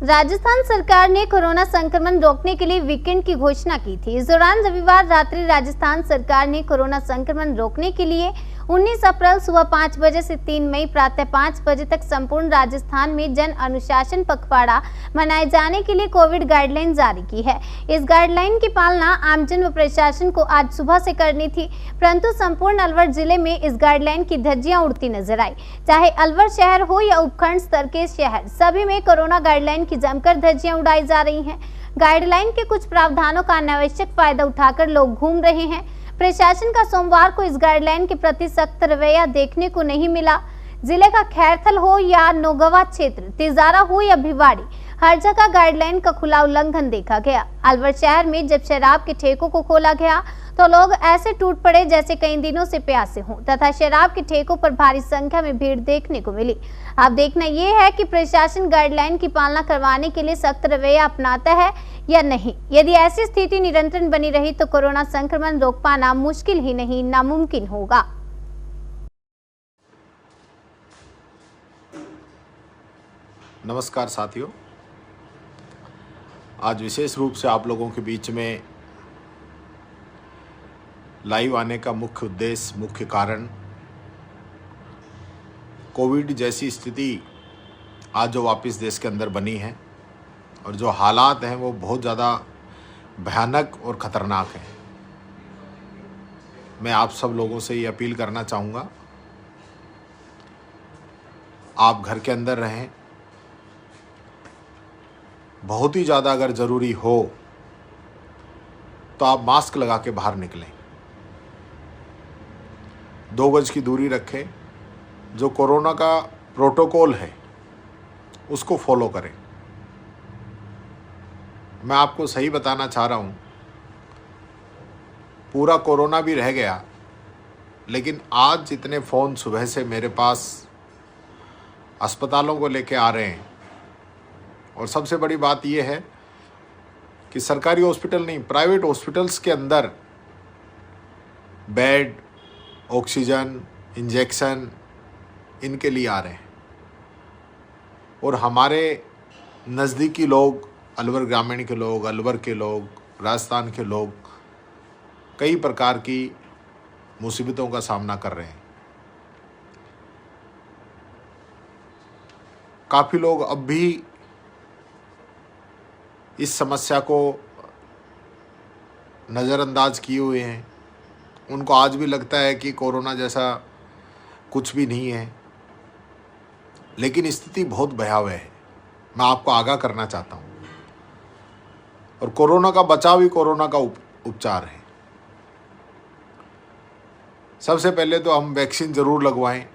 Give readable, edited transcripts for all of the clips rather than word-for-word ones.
राजस्थान सरकार ने कोरोना संक्रमण रोकने के लिए वीकेंड की घोषणा की थी। इस दौरान रविवार रात्रि राजस्थान सरकार ने कोरोना संक्रमण रोकने के लिए 19 अप्रैल सुबह 5 बजे से 3 मई प्रातः 5 बजे तक संपूर्ण राजस्थान में जन अनुशासन पखवाड़ा मनाए जाने के लिए कोविड गाइडलाइन जारी की है। इस गाइडलाइन की पालना आमजन व प्रशासन को आज सुबह से करनी थी, परंतु संपूर्ण अलवर जिले में इस गाइडलाइन की धज्जियां उड़ती नजर आई। चाहे अलवर शहर हो या उपखंड स्तर के शहर, सभी में कोरोना गाइडलाइन की जमकर धज्जियां उड़ाई जा रही हैं। गाइडलाइन के कुछ प्रावधानों का अनावश्यक फायदा उठाकर लोग घूम रहे हैं। प्रशासन का सोमवार को इस गाइडलाइन के प्रति सख्त रवैया देखने को नहीं मिला। जिले का खैरथल हो या नौगवा क्षेत्र, तिजारा हो या भिवाड़ी, हर जगह गाइडलाइन का खुला उल्लंघन देखा गया। अलवर शहर में जब शराब के ठेकों को खोला गया तो लोग ऐसे टूट पड़े जैसे कई दिनों से प्यासे हों तथा शराब के ठेकों पर भारी संख्या में भीड़ देखने को मिली। अब देखना यह है कि प्रशासन गाइडलाइन की पालना करवाने के लिए सख्त रवैया अपनाता है या नहीं। यदि ऐसी स्थिति निरंतर बनी रही तो कोरोना संक्रमण रोक पाना मुश्किल ही नहीं, नामुमकिन होगा। नमस्कार साथियों, आज विशेष रूप से आप लोगों के बीच में लाइव आने का मुख्य उद्देश्य, मुख्य कारण कोविड जैसी स्थिति आज जो वापस देश के अंदर बनी है और जो हालात हैं वो बहुत ज़्यादा भयानक और ख़तरनाक हैं। मैं आप सब लोगों से ये अपील करना चाहूँगा, आप घर के अंदर रहें। बहुत ही ज़्यादा अगर ज़रूरी हो तो आप मास्क लगा के बाहर निकलें। 2 गज की दूरी रखें। जो कोरोना का प्रोटोकॉल है उसको फॉलो करें। मैं आपको सही बताना चाह रहा हूँ, पूरा कोरोना भी रह गया, लेकिन आज जितने फ़ोन सुबह से मेरे पास अस्पतालों को लेके आ रहे हैं, और सबसे बड़ी बात यह है कि सरकारी हॉस्पिटल नहीं, प्राइवेट हॉस्पिटल्स के अंदर बेड, ऑक्सीजन, इंजेक्शन इनके लिए आ रहे हैं। और हमारे नज़दीकी लोग, अलवर ग्रामीण के लोग, अलवर के लोग, राजस्थान के लोग कई प्रकार की मुसीबतों का सामना कर रहे हैं। काफ़ी लोग अब भी इस समस्या को नज़रअंदाज किए हुए हैं। उनको आज भी लगता है कि कोरोना जैसा कुछ भी नहीं है, लेकिन स्थिति बहुत भयावह है। मैं आपको आगाह करना चाहता हूँ। और कोरोना का बचाव ही कोरोना का उपचार है। सबसे पहले तो हम वैक्सीन ज़रूर लगवाएं।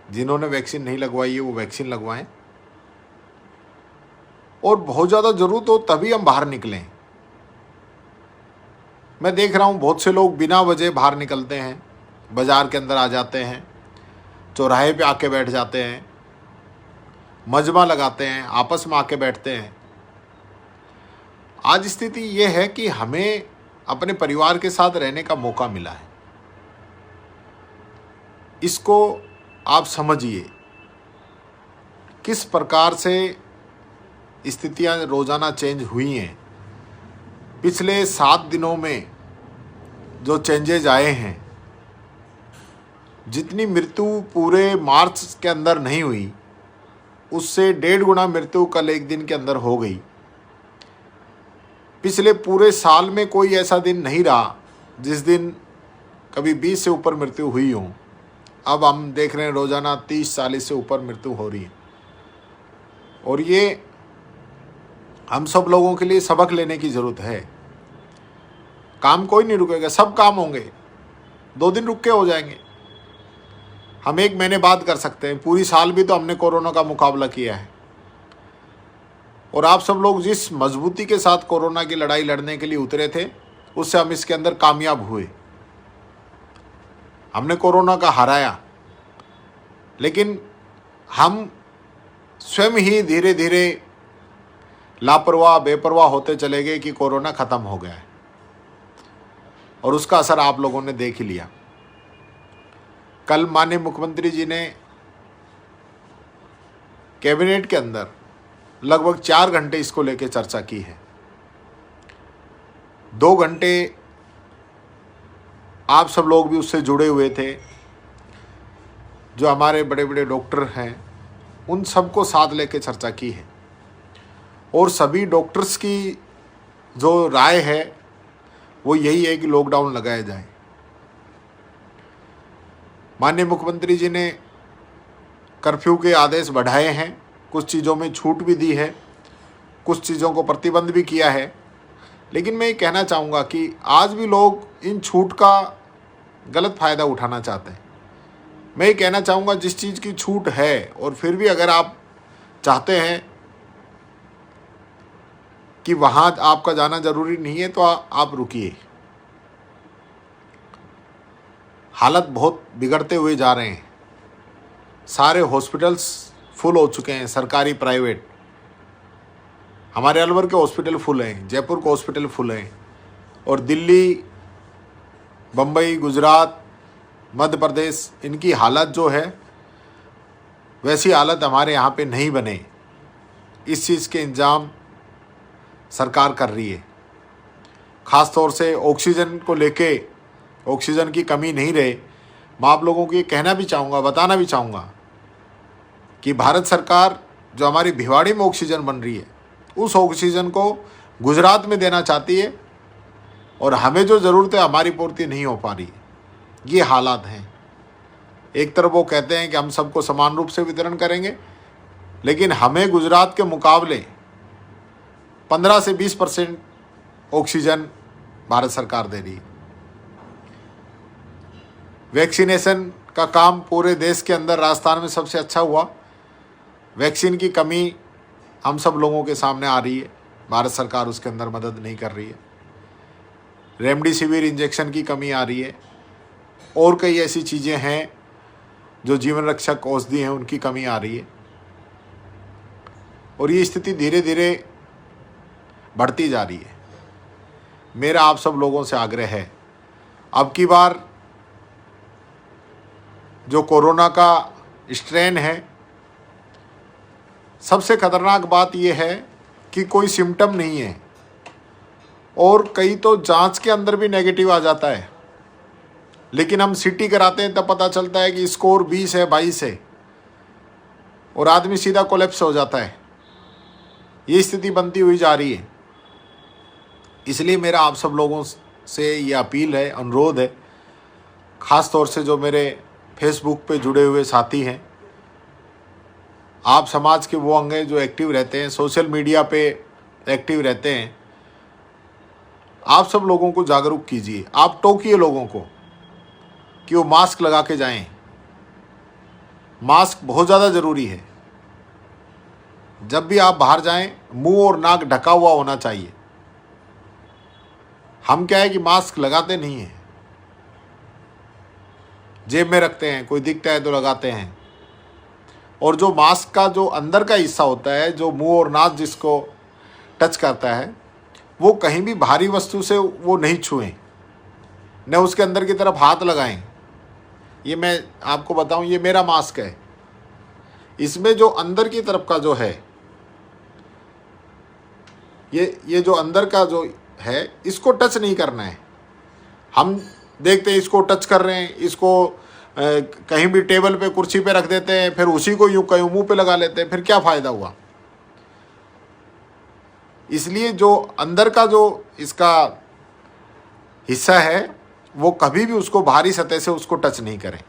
जिन्होंने वैक्सीन नहीं लगवाई है वो वैक्सीन लगवाएं। और बहुत ज़्यादा ज़रूरत हो तभी हम बाहर निकलें। मैं देख रहा हूँ बहुत से लोग बिना वजह बाहर निकलते हैं, बाज़ार के अंदर आ जाते हैं, चौराहे पे आके बैठ जाते हैं, मजमा लगाते हैं, आपस में आके बैठते हैं। आज स्थिति ये है कि हमें अपने परिवार के साथ रहने का मौका मिला है। इसको आप समझिए किस प्रकार से स्थितियां रोज़ाना चेंज हुई हैं। पिछले 7 दिनों में जो चेंजेज आए हैं, जितनी मृत्यु पूरे मार्च के अंदर नहीं हुई, उससे 1.5 गुना मृत्यु कल एक दिन के अंदर हो गई। पिछले पूरे साल में कोई ऐसा दिन नहीं रहा जिस दिन कभी 20 से ऊपर मृत्यु हुई हो। अब हम देख रहे हैं रोज़ाना 30-40 से ऊपर मृत्यु हो रही है। और ये हम सब लोगों के लिए सबक लेने की ज़रूरत है। काम कोई नहीं रुकेगा, सब काम होंगे। 2 दिन रुक के हो जाएंगे। हम 1 महीने बाद कर सकते हैं। पूरी साल भी तो हमने कोरोना का मुकाबला किया है। और आप सब लोग जिस मजबूती के साथ कोरोना की लड़ाई लड़ने के लिए उतरे थे, उससे हम इसके अंदर कामयाब हुए। हमने कोरोना का हराया, लेकिन हम स्वयं ही धीरे धीरे लापरवाह, बेपरवाह होते चले गए कि कोरोना ख़त्म हो गया है। और उसका असर आप लोगों ने देख ही लिया। कल माननीय मुख्यमंत्री जी ने कैबिनेट के अंदर लगभग 4 घंटे इसको लेकर चर्चा की है। 2 घंटे आप सब लोग भी उससे जुड़े हुए थे, जो हमारे बड़े बड़े डॉक्टर हैं उन सबको साथ लेकर चर्चा की है, और सभी डॉक्टर्स की जो राय है वो यही है कि लॉकडाउन लगाया जाए। माननीय मुख्यमंत्री जी ने कर्फ्यू के आदेश बढ़ाए हैं, कुछ चीज़ों में छूट भी दी है, कुछ चीज़ों को प्रतिबंध भी किया है, लेकिन मैं ये कहना चाहूँगा कि आज भी लोग इन छूट का गलत फ़ायदा उठाना चाहते हैं। मैं ये कहना चाहूँगा जिस चीज़ की छूट है और फिर भी अगर आप चाहते हैं कि वहाँ आपका जाना ज़रूरी नहीं है तो आप रुकिए। हालत बहुत बिगड़ते हुए जा रहे हैं, सारे हॉस्पिटल्स फुल हो चुके हैं, सरकारी प्राइवेट। हमारे अलवर के हॉस्पिटल फुल हैं, जयपुर के हॉस्पिटल फुल हैं, और दिल्ली, बम्बई, गुजरात, मध्य प्रदेश, इनकी हालत जो है वैसी हालत हमारे यहाँ पे नहीं बने। इस चीज़ के इंतजाम सरकार कर रही है। ख़ास तौर से ऑक्सीजन को लेके, ऑक्सीजन की कमी नहीं रहे। मैं आप लोगों को ये कहना भी चाहूँगा, बताना भी चाहूँगा कि भारत सरकार जो हमारी भिवाड़ी में ऑक्सीजन बन रही है उस ऑक्सीजन को गुजरात में देना चाहती है, और हमें जो ज़रूरत है हमारी पूर्ति नहीं हो पा रही है। ये हालात हैं। एक तरफ वो कहते हैं कि हम सबको समान रूप से वितरण करेंगे, लेकिन हमें गुजरात के मुकाबले 15 से 20% ऑक्सीजन भारत सरकार दे रही है। वैक्सीनेशन का काम पूरे देश के अंदर राजस्थान में सबसे अच्छा हुआ। वैक्सीन की कमी हम सब लोगों के सामने आ रही है, भारत सरकार उसके अंदर मदद नहीं कर रही है। रेमडेसिविर इंजेक्शन की कमी आ रही है, और कई ऐसी चीज़ें हैं जो जीवन रक्षक औषधि हैं उनकी कमी आ रही है, और ये स्थिति धीरे धीरे बढ़ती जा रही है। मेरा आप सब लोगों से आग्रह है, अब की बार जो कोरोना का स्ट्रेन है, सबसे खतरनाक बात यह है कि कोई सिम्टम नहीं है, और कई तो जांच के अंदर भी नेगेटिव आ जाता है, लेकिन हम सीटी कराते हैं तब पता चलता है कि स्कोर 20 है, 22 है, और आदमी सीधा कोलैप्स हो जाता है। ये स्थिति बनती हुई जा रही है। इसलिए मेरा आप सब लोगों से ये अपील है, अनुरोध है, ख़ास तौर से जो मेरे फेसबुक पे जुड़े हुए साथी हैं, आप समाज के वो अंग हैं जो एक्टिव रहते हैं, सोशल मीडिया पे एक्टिव रहते हैं, आप सब लोगों को जागरूक कीजिए। आप टोकिए लोगों को कि वो मास्क लगा के जाएं। मास्क बहुत ज़्यादा ज़रूरी है। जब भी आप बाहर जाएं, मुंह और नाक ढका हुआ होना चाहिए। हम क्या है कि मास्क लगाते नहीं हैं, जेब में रखते हैं, कोई दिखता है तो लगाते हैं। और जो मास्क का जो अंदर का हिस्सा होता है, जो मुंह और नाक जिसको टच करता है, वो कहीं भी भारी वस्तु से वो नहीं छुएं, न उसके अंदर की तरफ हाथ लगाएं। ये मैं आपको बताऊं, ये मेरा मास्क है, इसमें जो अंदर की तरफ का जो है, ये जो अंदर का जो है, इसको टच नहीं करना है। हम देखते हैं इसको टच कर रहे हैं, इसको कहीं भी टेबल पे, कुर्सी पे रख देते हैं, फिर उसी को यूँ कहीं मुंह पे लगा लेते हैं, फिर क्या फ़ायदा हुआ। इसलिए जो अंदर का जो इसका हिस्सा है, वो कभी भी उसको भारी सतह से उसको टच नहीं करें,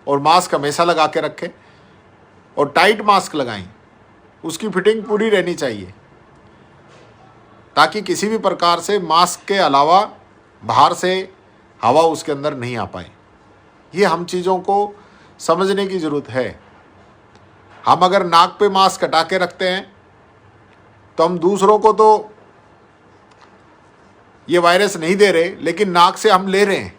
और मास्क हमेशा लगा के रखें, और टाइट मास्क लगाएं। उसकी फिटिंग पूरी रहनी चाहिए, ताकि किसी भी प्रकार से मास्क के अलावा बाहर से हवा उसके अंदर नहीं आ पाए। ये हम चीज़ों को समझने की ज़रूरत है। हम अगर नाक पे मास्क हटा के रखते हैं तो हम दूसरों को तो ये वायरस नहीं दे रहे, लेकिन नाक से हम ले रहे हैं,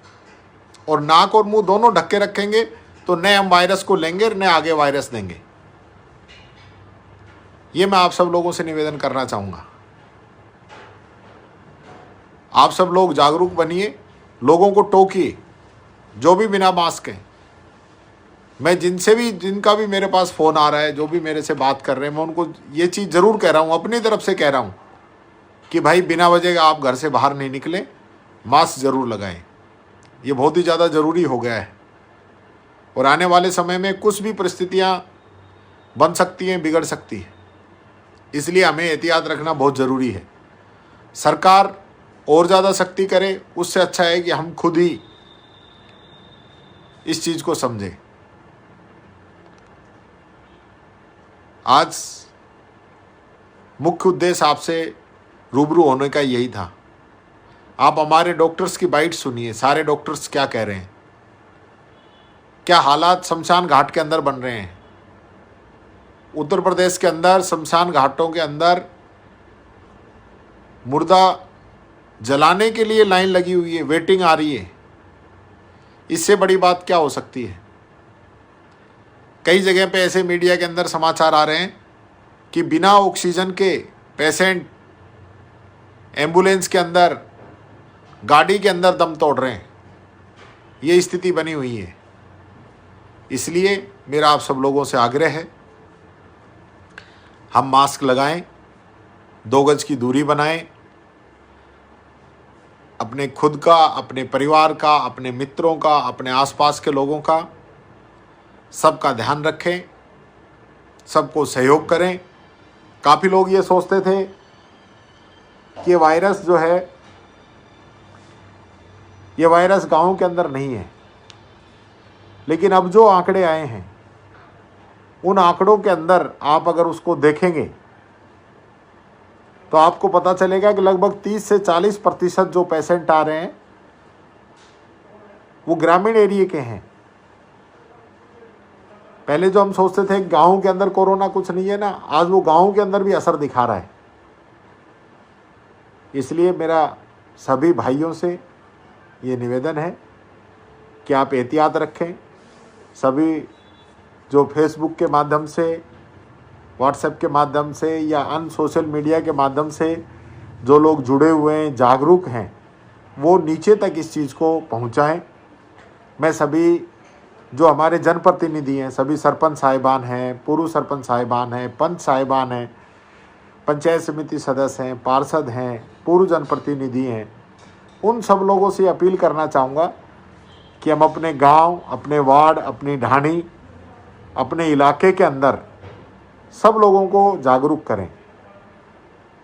और नाक और मुंह दोनों ढक के रखेंगे तो न हम वायरस को लेंगे और न आगे वायरस देंगे। ये मैं आप सब लोगों से निवेदन करना चाहूँगा। आप सब लोग जागरूक बनिए, लोगों को टोकिए जो भी बिना मास्क हैं। मैं जिनका भी मेरे पास फ़ोन आ रहा है, जो भी मेरे से बात कर रहे हैं, मैं उनको ये चीज़ ज़रूर कह रहा हूँ, अपनी तरफ से कह रहा हूँ कि भाई बिना वजह आप घर से बाहर नहीं निकलें, मास्क ज़रूर लगाएं। ये बहुत ही ज़्यादा ज़रूरी हो गया है और आने वाले समय में कुछ भी परिस्थितियाँ बन सकती हैं, बिगड़ सकती हैं, इसलिए हमें एहतियात रखना बहुत ज़रूरी है। सरकार और ज़्यादा सख्ती करे, उससे अच्छा है कि हम खुद ही इस चीज़ को समझें। आज मुख्य उद्देश्य आपसे रूबरू होने का यही था। आप हमारे डॉक्टर्स की बाइट सुनिए, सारे डॉक्टर्स क्या कह रहे हैं, क्या हालात शमशान घाट के अंदर बन रहे हैं। उत्तर प्रदेश के अंदर शमशान घाटों के अंदर मुर्दा जलाने के लिए लाइन लगी हुई है, वेटिंग आ रही है। इससे बड़ी बात क्या हो सकती है। कई जगह पे ऐसे मीडिया के अंदर समाचार आ रहे हैं कि बिना ऑक्सीजन के पेशेंट एम्बुलेंस के अंदर, गाड़ी के अंदर दम तोड़ रहे हैं। ये स्थिति बनी हुई है। इसलिए मेरा आप सब लोगों से आग्रह है, हम मास्क लगाएं, 2 गज की दूरी बनाएं, अपने खुद का, अपने परिवार का, अपने मित्रों का, अपने आसपास के लोगों का, सबका ध्यान रखें, सबको सहयोग करें। काफ़ी लोग ये सोचते थे कि वायरस जो है, ये वायरस गांवों के अंदर नहीं है, लेकिन अब जो आंकड़े आए हैं, उन आंकड़ों के अंदर आप अगर उसको देखेंगे तो आपको पता चलेगा कि लगभग 30 से 40% जो पेशेंट आ रहे हैं वो ग्रामीण एरिया के हैं। पहले जो हम सोचते थे गांव के अंदर कोरोना कुछ नहीं है ना, आज वो गांव के अंदर भी असर दिखा रहा है। इसलिए मेरा सभी भाइयों से ये निवेदन है कि आप एहतियात रखें। सभी जो फेसबुक के माध्यम से, व्हाट्सएप के माध्यम से या अन्य सोशल मीडिया के माध्यम से जो लोग जुड़े हुए हैं, जागरूक हैं, वो नीचे तक इस चीज़ को पहुंचाएं। मैं सभी जो हमारे जनप्रतिनिधि हैं, सभी सरपंच साहिबान हैं, पूर्व सरपंच साहिबान हैं, पंच साहिबान हैं, पंचायत समिति सदस्य हैं, पार्षद हैं, पूर्व जनप्रतिनिधि हैं, उन सब लोगों से अपील करना चाहूँगा कि हम अपने गांव, अपने वार्ड, अपनी ढाणी, अपने इलाके के अंदर सब लोगों को जागरूक करें।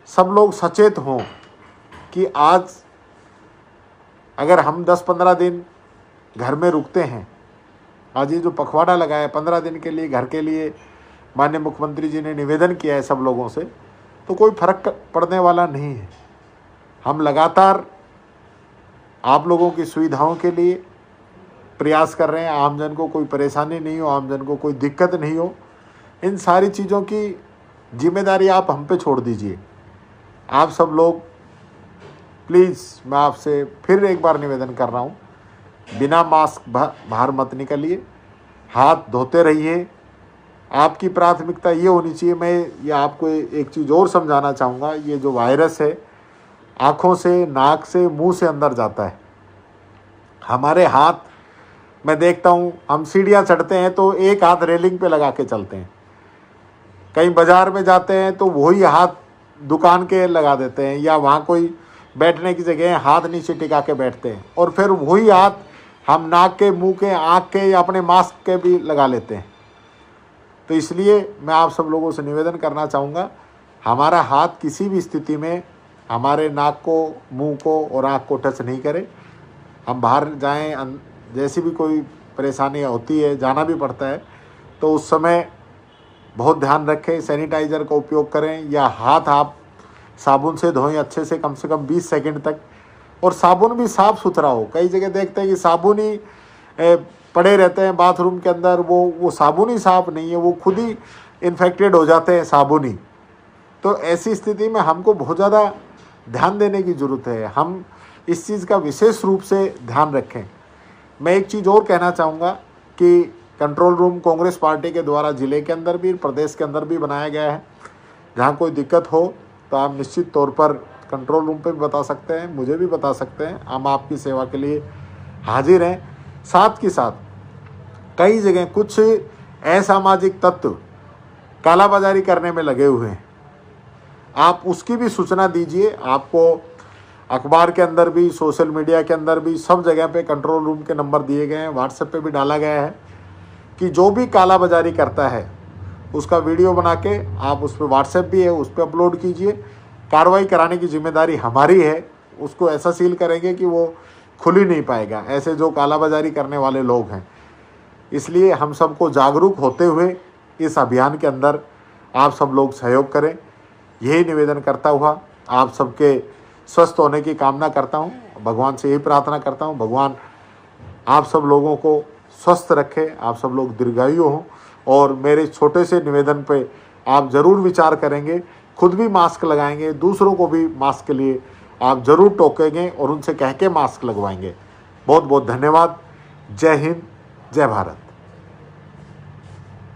सब लोग सचेत हों कि आज अगर हम 10-15 दिन घर में रुकते हैं, आज ये जो पखवाड़ा लगा है 15 दिन के लिए घर के लिए, माननीय मुख्यमंत्री जी ने निवेदन किया है सब लोगों से, तो कोई फर्क पड़ने वाला नहीं है। हम लगातार आप लोगों की सुविधाओं के लिए प्रयास कर रहे हैं, आमजन को कोई परेशानी नहीं हो, आमजन को कोई दिक्कत नहीं हो। इन सारी चीज़ों की जिम्मेदारी आप हम पे छोड़ दीजिए। आप सब लोग प्लीज़, मैं आपसे फिर एक बार निवेदन कर रहा हूँ, बिना मास्क बाहर मत निकलिए, हाथ धोते रहिए। आपकी प्राथमिकता ये होनी चाहिए। मैं ये आपको एक चीज़ और समझाना चाहूँगा, ये जो वायरस है आँखों से, नाक से, मुंह से अंदर जाता है। हमारे हाथ, मैं देखता हूँ हम सीढ़ियाँ चढ़ते हैं तो एक हाथ रेलिंग पे लगा के चलते हैं, कहीं बाज़ार में जाते हैं तो वही हाथ दुकान के लगा देते हैं, या वहाँ कोई बैठने की जगह है हाथ नीचे टिका के बैठते हैं, और फिर वही हाथ हम नाक के, मुंह के, आँख के या अपने मास्क के भी लगा लेते हैं। तो इसलिए मैं आप सब लोगों से निवेदन करना चाहूँगा, हमारा हाथ किसी भी स्थिति में हमारे नाक को, मुंह को और आँख को टच नहीं करे। हम बाहर जाएं, जैसी भी कोई परेशानी होती है, जाना भी पड़ता है, तो उस समय बहुत ध्यान रखें, सैनिटाइज़र का उपयोग करें, या हाथ आप साबुन से धोएं अच्छे से, कम 20 सेकंड तक, और साबुन भी साफ़ सुथरा हो। कई जगह देखते हैं कि साबुन ही पड़े रहते हैं बाथरूम के अंदर, वो साबुन ही साफ़ नहीं है, वो खुद ही इन्फेक्टेड हो जाते हैं साबुन ही। तो ऐसी स्थिति में हमको बहुत ज़्यादा ध्यान देने की ज़रूरत है। हम इस चीज़ का विशेष रूप से ध्यान रखें। मैं एक चीज़ और कहना चाहूँगा कि कंट्रोल रूम कांग्रेस पार्टी के द्वारा ज़िले के अंदर भी, प्रदेश के अंदर भी बनाया गया है। जहाँ कोई दिक्कत हो तो आप निश्चित तौर पर कंट्रोल रूम पे भी बता सकते हैं, मुझे भी बता सकते हैं। हम आपकी सेवा के लिए हाजिर हैं। साथ के साथ कई जगह कुछ असामाजिक तत्व कालाबाजारी करने में लगे हुए हैं, आप उसकी भी सूचना दीजिए। आपको अखबार के अंदर भी, सोशल मीडिया के अंदर भी, सब जगह पे कंट्रोल रूम के नंबर दिए गए हैं, व्हाट्सएप पे भी डाला गया है कि जो भी कालाबाजारी करता है उसका वीडियो बना के आप उस पर, व्हाट्सएप भी है, उस पर अपलोड कीजिए। कार्रवाई कराने की जिम्मेदारी हमारी है, उसको ऐसा सील करेंगे कि वो खुल ही नहीं पाएगा, ऐसे जो कालाबाजारी करने वाले लोग हैं। इसलिए हम सबको जागरूक होते हुए इस अभियान के अंदर आप सब लोग सहयोग करें, यही निवेदन करता हुआ आप सबके स्वस्थ होने की कामना करता हूँ। भगवान से यही प्रार्थना करता हूँ, भगवान आप सब लोगों को स्वस्थ रखे, आप सब लोग दीर्घायु हों। और मेरे छोटे से निवेदन पे आप ज़रूर विचार करेंगे, खुद भी मास्क लगाएंगे, दूसरों को भी मास्क के लिए आप ज़रूर टोकेंगे और उनसे कह के मास्क लगवाएंगे। बहुत बहुत धन्यवाद। जय हिंद, जय भारत।